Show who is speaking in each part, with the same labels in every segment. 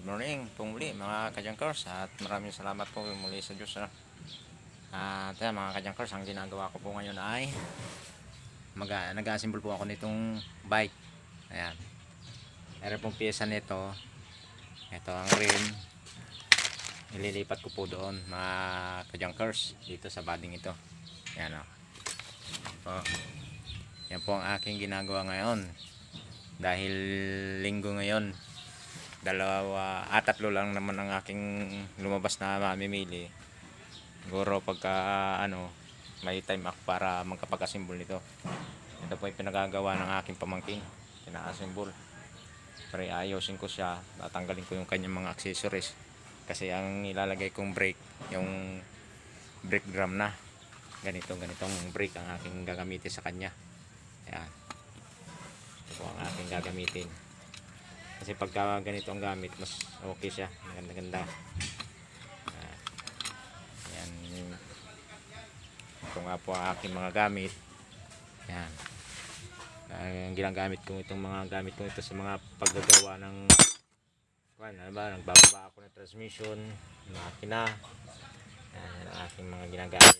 Speaker 1: morning po muli mga kajankers, at maraming salamat po muli sa Diyos. At yan, mga kajankers, ang ginagawa ko po ngayon ay nag-assemble po ako nitong bike. Ayan, meron pong pyesa nito. Ito ang rim, ililipat ko po doon mga kajankers, dito sa bading ito. Ayan o. Yan po ang aking ginagawa ngayon. Dahil linggo ngayon, tatlo lang naman ang aking lumabas na mamimili. Siguro pagka may time ako para magkapag-assemble nito. Ito po yung pinagagawa ng aking pamangkin, pina-assemble. Pero ayusin ko siya, tatanggalin ko yung kanyang mga accessories, kasi ang ilalagay kong brake, yung brake drum na ganitong brake ang aking gagamitin sa kanya. Ayan, ito po ang aking gagamitin. Kasi pagka ganito ang gamit, mas okay siya, maganda-ganda. Ayan, ito nga po ang aking mga gamit. Ayan, ang ginagamit ko itong mga gamit ko ito sa mga paggagawa ng nagbababa ako ng transmission, makina. Ayan, ang aking mga ginagamit.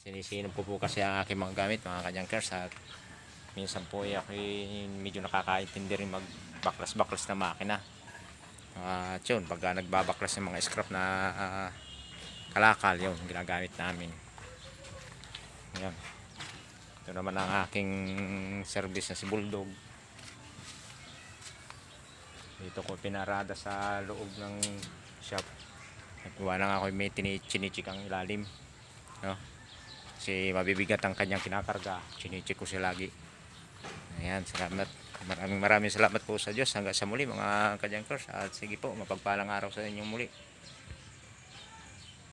Speaker 1: Sinisino po kasi ang aking mga gamit, mga kajankers. At minsan po ako medyo nakakaintindi rin magbaklas na makina. At yun, pagka nagbabaklas ng mga scrap na kalakal, yun ginagamit namin. Ayan, ito naman ang aking service na si Bulldog. Dito ko pinarada sa loob ng shop. Nagkuha lang ako, may chinichik ang ilalim, no? Kasi mabibigat ang kanyang kinakarga, chinichik ko siya lagi. Ayan, salamat. Maraming salamat po sa Diyos. Hanggang sa muli mga kajankers. At sige po, mapagpalang araw sa inyong muli.